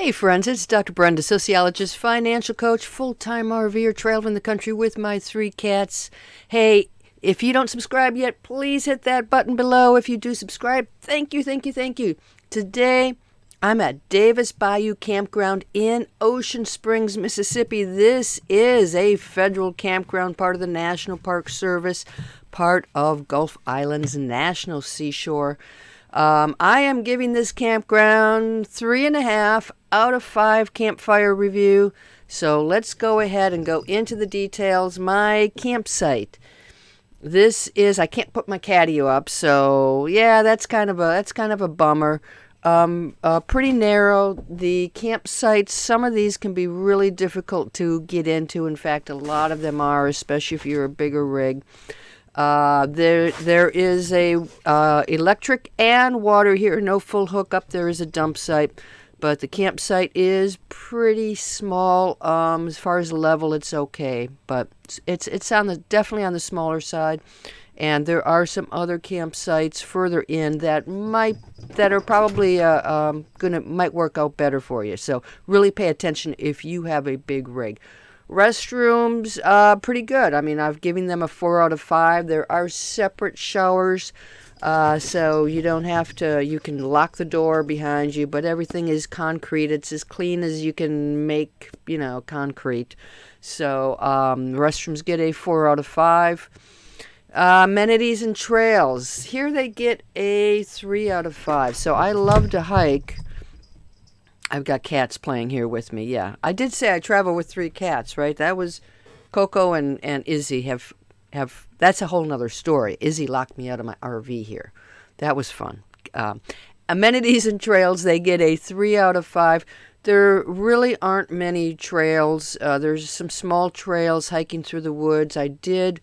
Hey friends, it's Dr. Brenda, sociologist, financial coach, full-time RVer, traveling the country with my 3 cats. Hey, if you don't subscribe yet, please hit that button below. If you do subscribe, thank you, thank you, thank you. Today, I'm at Davis Bayou Campground in Ocean Springs, Mississippi. This is a federal campground, part of the National Park Service, part of Gulf Islands National Seashore. I am giving this campground 3.5 out of 5 campfire review. So let's go ahead and go into the details. My campsite. This is, I can't put my catio up, so yeah, that's kind of a bummer. Pretty narrow. The campsites, some of these can be really difficult to get into. In fact, a lot of them are, especially if you're a bigger rig. There is a electric and water here. No full hookup. There is a dump site, but the campsite is pretty small. As far as level, it's okay, but it's definitely on the smaller side. And there are some other campsites further in that are probably might work out better for you. So really pay attention if you have a big rig. Restrooms, pretty good. I mean, I've given them a 4 out of 5. There are separate showers, so you don't have to, you can lock the door behind you, but everything is concrete. It's as clean as you can make, concrete. So, restrooms get a 4 out of 5. Amenities and trails. Here they get a 3 out of 5. So I love to hike. I've got cats playing here with me. Yeah, I did say I travel with 3 cats, right? That was Coco and Izzy have. That's a whole nother story. Izzy locked me out of my RV here. That was fun. Amenities and trails, they get a 3 out of 5. There really aren't many trails. There's some small trails hiking through the woods. I did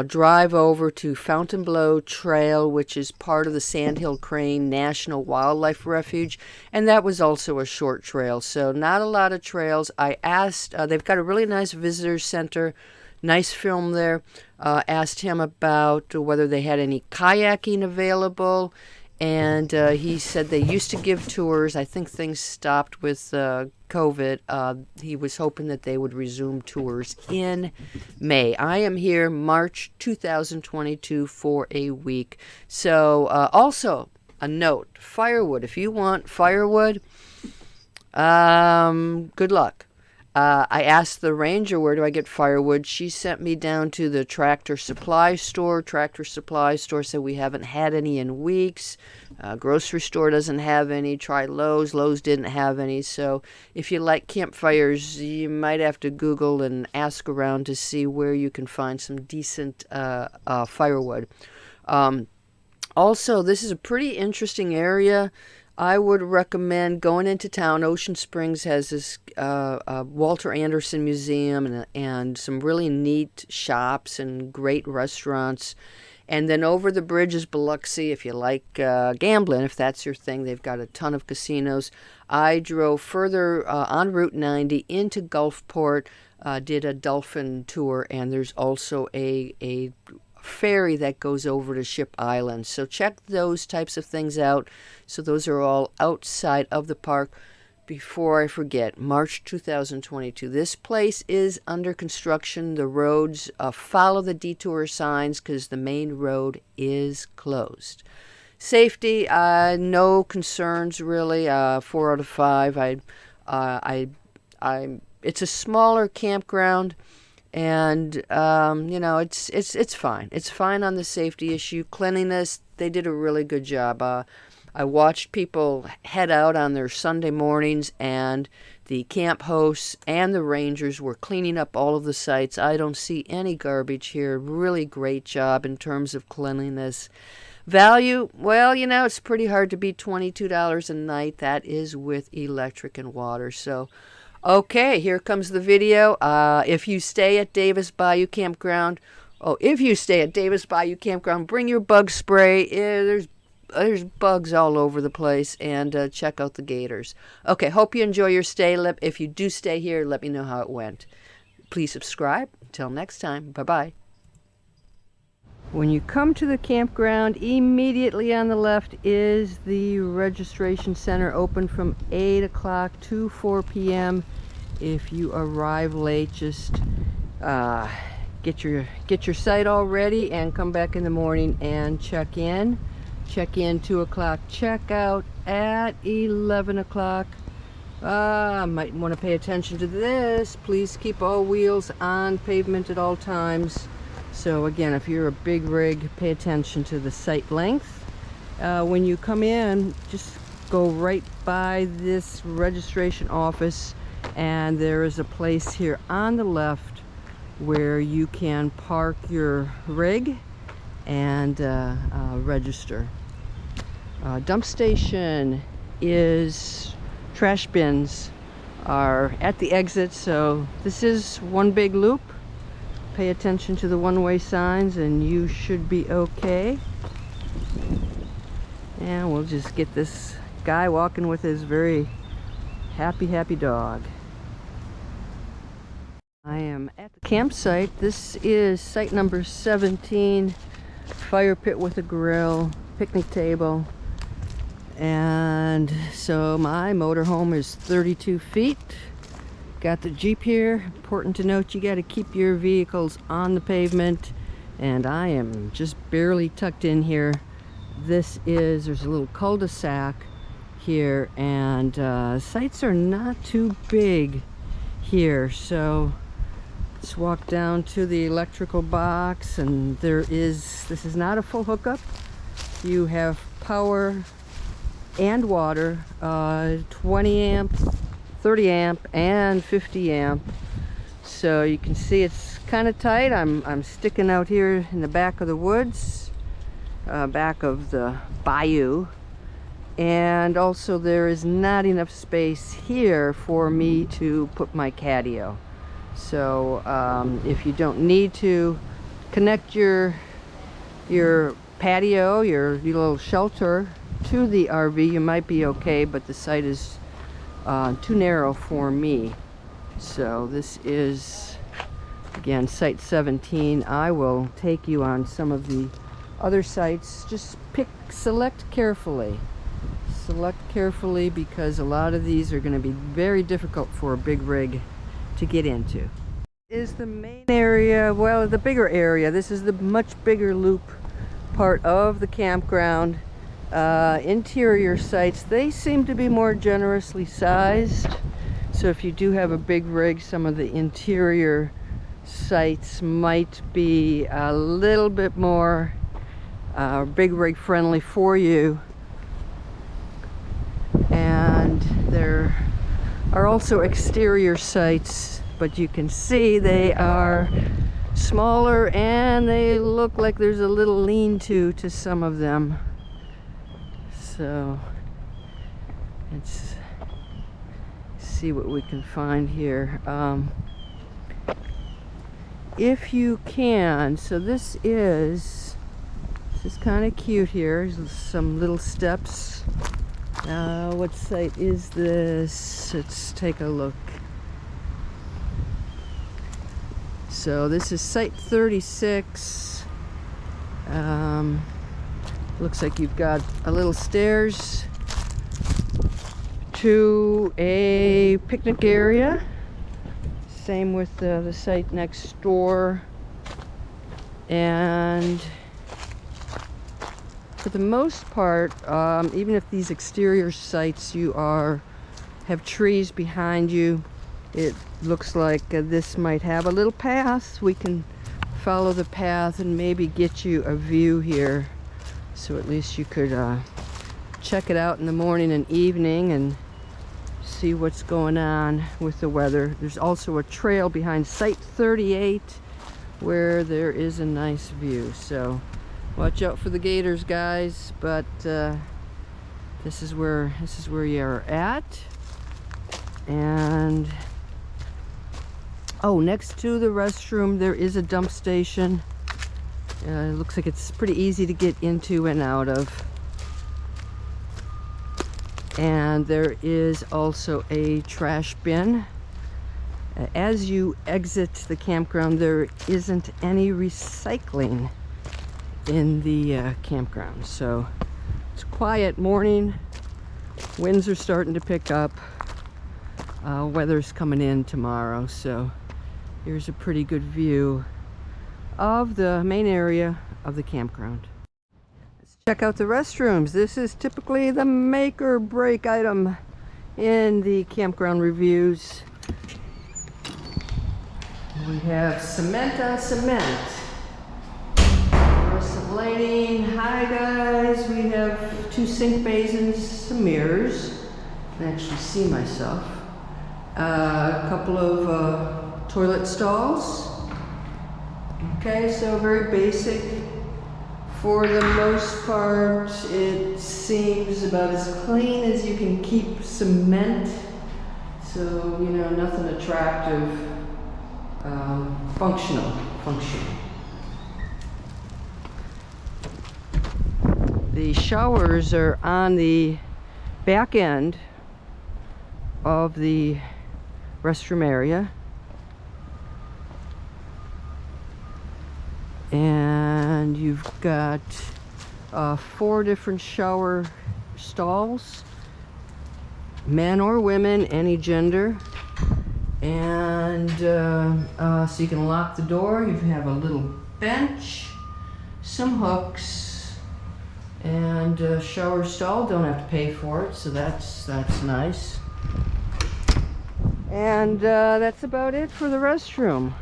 drive over to Fontainebleau Trail, which is part of the Sandhill Crane National Wildlife Refuge, and that was also a short trail, so not a lot of trails. I asked, they've got a really nice visitor center, nice film there, asked him about whether they had any kayaking available, and he said they used to give tours. I think things stopped with COVID. He was hoping that they would resume tours in May. I am here March 2022 for a week. So also a note, firewood. If you want firewood, good luck. I asked the ranger, where do I get firewood? She sent me down to the Tractor Supply Store. Tractor Supply Store said we haven't had any in weeks. Grocery store doesn't have any. Try Lowe's. Lowe's didn't have any. So if you like campfires, you might have to Google and ask around to see where you can find some decent firewood. Also, this is a pretty interesting area. I would recommend going into town. Ocean Springs has this Walter Anderson Museum and some really neat shops and great restaurants. And then over the bridge is Biloxi, if you like gambling, if that's your thing. They've got a ton of casinos. I drove further on Route 90 into Gulfport, did a dolphin tour, and there's also a ferry that goes over to Ship Island. So check those types of things out. So those are all outside of the park. Before I forget, March 2022. This place is under construction. The roads follow the detour signs because the main road is closed. Safety, no concerns really. 4 out of 5. It's a smaller campground. And it's fine. It's fine on the safety issue. Cleanliness, they did a really good job. I watched people head out on their Sunday mornings, and the camp hosts and the rangers were cleaning up all of the sites. I don't see any garbage here. Really great job in terms of cleanliness. Value, well, it's pretty hard to beat $22 a night. That is with electric and water. So okay, here comes the video. If you stay at Davis Bayou Campground, bring your bug spray. There's bugs all over the place, and check out the gators. Okay, hope you enjoy your stay. If you do stay here, let me know how it went. Please subscribe. Until next time, bye-bye. When you come to the campground, immediately on the left is the registration center, open from 8 o'clock to 4 p.m. If you arrive late, just get your site all ready and come back in the morning and check in. Check in 2 o'clock, check out at 11 o'clock. Might want to pay attention to this. Please keep all wheels on pavement at all times. So again, if you're a big rig, pay attention to the site length. When you come in, just go right by this registration office, and there is a place here on the left where you can park your rig and register. Dump station is, trash bins are at the exit, so this is one big loop. Pay attention to the one-way signs and you should be okay. And we'll just get this guy walking with his very happy dog. I am at the campsite. This is site number 17. Fire pit with a grill, picnic table. And so my motorhome is 32 feet. Got the Jeep here. Important to note, you got to keep your vehicles on the pavement, and I am just barely tucked in here. There's a little cul-de-sac here, and sites are not too big here, so let's walk down to the electrical box. And this is not a full hookup. You have power and water, 20 amp, 30 amp, and 50 amp. So you can see it's kind of tight. I'm sticking out here in the back of the woods, back of the bayou, and also there is not enough space here for me to put my catio. So if you don't need to connect your patio, your little shelter to the RV, you might be okay, but the site is too narrow for me. So this is, again, site 17. I will take you on some of the other sites. Just select carefully. Select carefully, because a lot of these are going to be very difficult for a big rig to get into. Is the main area, well, the bigger area. This is the much bigger loop part of the campground. Interior sites, they seem to be more generously sized. So if you do have a big rig, some of the interior sites might be a little bit more big rig friendly for you. And there are also exterior sites, but you can see they are smaller and they look like there's a little lean-to some of them. So let's see what we can find here. If you can, so this is kind of cute here. There's some little steps. What site is this? Let's take a look. So this is site 36. Looks like you've got a little stairs to a picnic area. Same with the site next door. And for the most part, even if these exterior sites have trees behind you, it looks like this might have a little path. We can follow the path and maybe get you a view here. So at least you could check it out in the morning and evening and see what's going on with the weather. There's also a trail behind site 38 where there is a nice view. So watch out for the gators, guys. But this is where you're at. And next to the restroom there is a dump station. It looks like it's pretty easy to get into and out of. And there is also a trash bin. As you exit the campground, there isn't any recycling in the campground. So it's a quiet morning. Winds are starting to pick up. Weather's coming in tomorrow, so here's a pretty good view of the main area of the campground. Let's check out the restrooms. This is typically the make or break item in the campground reviews. We have cement on cement. There's some lighting. Hi guys, we have 2 sink basins, some mirrors. I can actually see myself. A couple of toilet stalls. Okay, so very basic. For the most part, it seems about as clean as you can keep cement. So, you know, nothing attractive. Functional. The showers are on the back end of the restroom area, and you've got 4 different shower stalls, men or women, any gender. And so you can lock the door. You have a little bench, some hooks, and a shower stall. Don't have to pay for it, so that's nice. And that's about it for the restroom.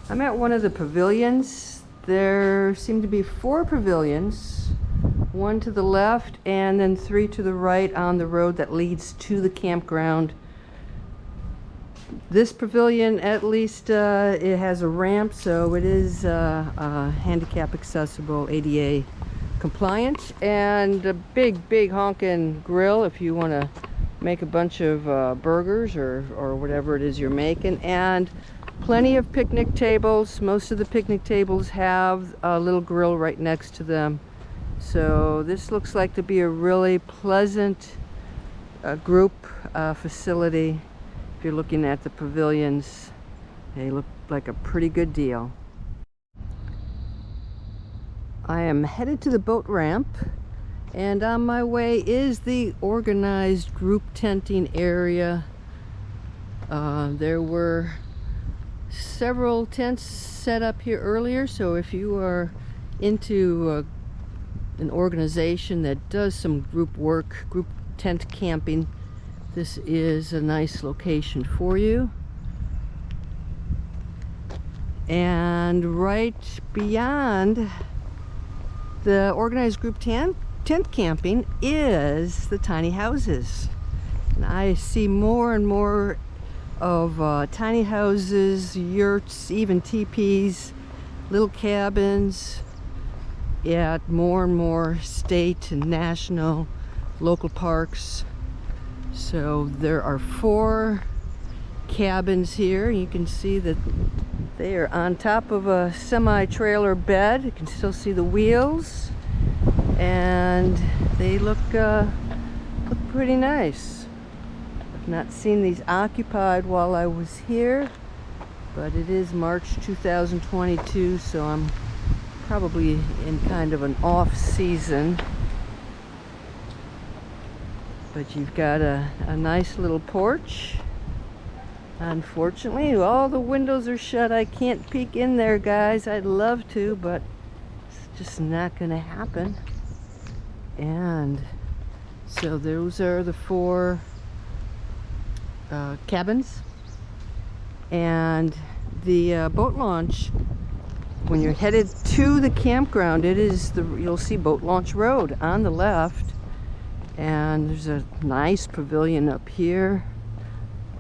I'm at one of the pavilions. There seem to be 4 pavilions, 1 to the left and then 3 to the right on the road that leads to the campground. This pavilion, at least, it has a ramp, so it is handicap accessible, ADA compliant, and a big honkin' grill if you want to make a bunch of burgers or whatever it is you're making, and plenty of picnic tables. Most of the picnic tables have a little grill right next to them. So this looks like to be a really pleasant group facility. If you're looking at the pavilions, they look like a pretty good deal. I am headed to the boat ramp, and on my way is the organized group tenting area. There were several tents set up here earlier, so if you are into an organization that does some group work, group tent camping, this is a nice location for you. And right beyond the organized group tent camping is the tiny houses, and I see more and more of tiny houses, yurts, even teepees, little cabins at more and more state and national local parks. So there are 4 cabins here. You can see that they are on top of a semi-trailer bed. You can still see the wheels, and they look pretty nice. Not seen these occupied while I was here, but it is March 2022, so I'm probably in kind of an off season. But you've got a nice little porch. Unfortunately, all the windows are shut. I can't peek in there, guys. I'd love to, but it's just not gonna happen. And so those are the 4 cabins, and the boat launch. When you're headed to the campground, you'll see Boat Launch Road on the left, and there's a nice pavilion up here.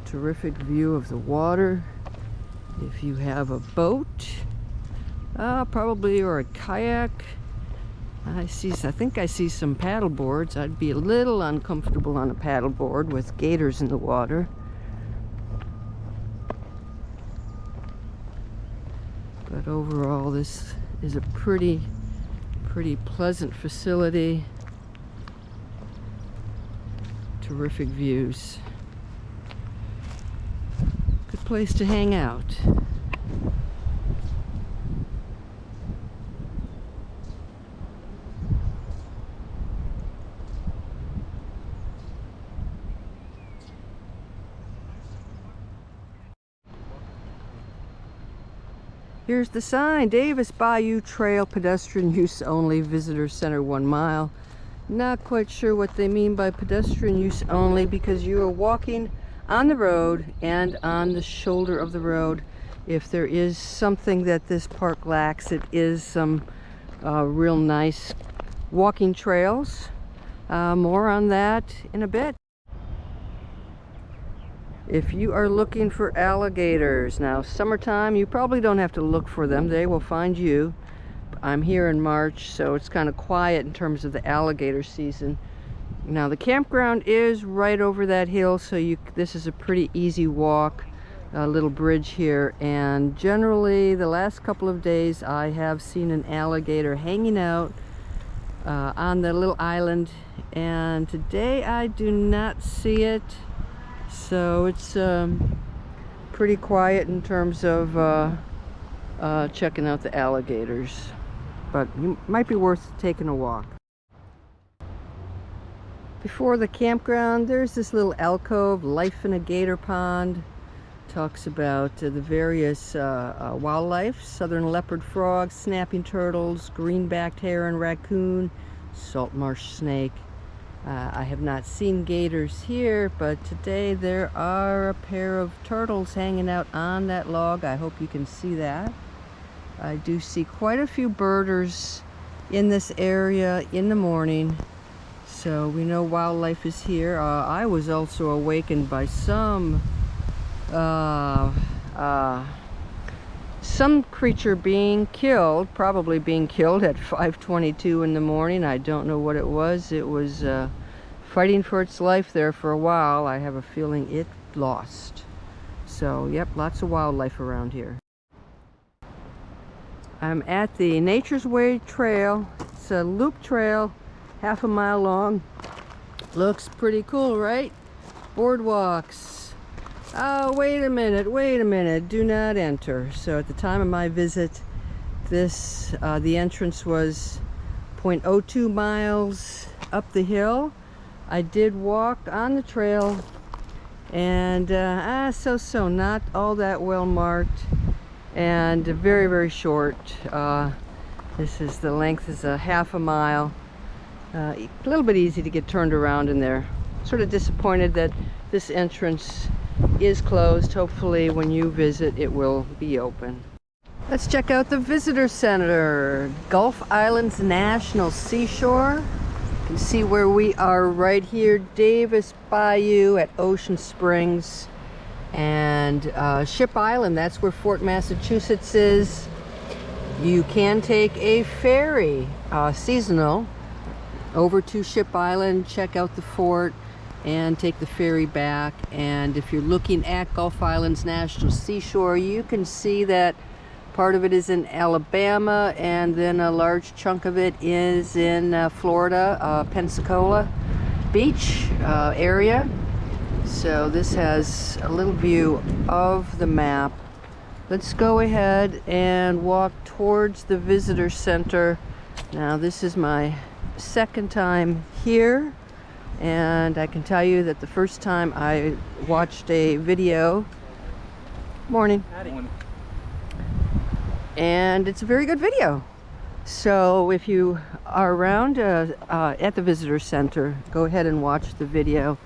Terrific view of the water. If you have a boat, probably, or a kayak, I think I see some paddle boards. I'd be a little uncomfortable on a paddle board with gators in the water. But overall, this is a pretty pleasant facility. Terrific views. Good place to hang out. Here's the sign, Davis Bayou Trail, pedestrian use only, visitor center 1 mile. Not quite sure what they mean by pedestrian use only, because you are walking on the road and on the shoulder of the road. If there is something that this park lacks, it is some real nice walking trails. More on that in a bit. If you are looking for alligators, now summertime, you probably don't have to look for them. They will find you. I'm here in March, so it's kind of quiet in terms of the alligator season. Now the campground is right over that hill, so this is a pretty easy walk. A little bridge here, and generally the last couple of days I have seen an alligator hanging out on the little island, and today I do not see it. So it's pretty quiet in terms of checking out the alligators, but it might be worth taking a walk. Before the campground, there's this little alcove, Life in a Gator Pond. Talks about the various wildlife, southern leopard frogs, snapping turtles, green-backed heron, raccoon, salt marsh snake. I have not seen gators here, but today there are a pair of turtles hanging out on that log. I hope you can see that. I do see quite a few birders in this area in the morning, so we know wildlife is here. I was also awakened by some creature being killed, probably being killed at 5:22 in the morning. I don't know what it was. It was fighting for its life there for a while. I have a feeling it lost. So, yep, lots of wildlife around here. I'm at the Nature's Way Trail. It's a loop trail, half a mile long. Looks pretty cool, right? Boardwalks. Oh, wait a minute, do not enter. So at the time of my visit, the entrance was 0.02 miles up the hill. I did walk on the trail, and so not all that well marked, and very short. The length is a half a mile. A little bit easy to get turned around in there. Sort of disappointed that this entrance is closed. Hopefully when you visit it will be open. Let's check out the visitor center, Gulf Islands National Seashore. You can see where we are right here, Davis Bayou at Ocean Springs, and Ship Island, that's where Fort Massachusetts is. You can take a ferry, seasonal, over to Ship Island, check out the fort, and take the ferry back. And if you're looking at Gulf Islands National Seashore, you can see that part of it is in Alabama, and then a large chunk of it is in Florida, Pensacola Beach area. So this has a little view of the map. Let's go ahead and walk towards the visitor center. Now this is my second time here, and I can tell you that the first time I watched a video. Morning. And it's a very good video. So if you are around at the visitor center, go ahead and watch the video.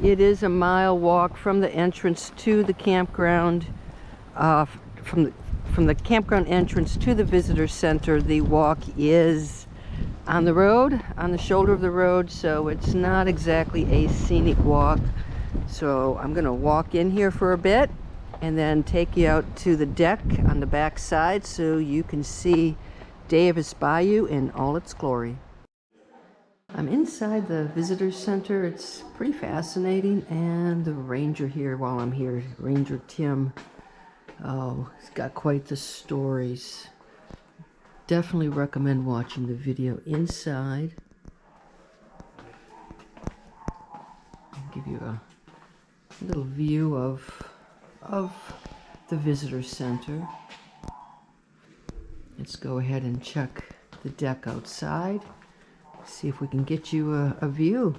It is a mile walk from the entrance to the campground. From the campground entrance to the visitor center, the walk is on the road, on the shoulder of the road, so it's not exactly a scenic walk. So I'm gonna walk in here for a bit and then take you out to the deck on the back side so you can see Davis Bayou in all its glory. I'm inside the visitor center. It's pretty fascinating, and the ranger here while I'm here, Ranger Tim, Oh, it's got quite the stories. Definitely recommend watching the video inside. I'll give you a little view of the visitor center. Let's go ahead and check the deck outside. See if we can get you a view.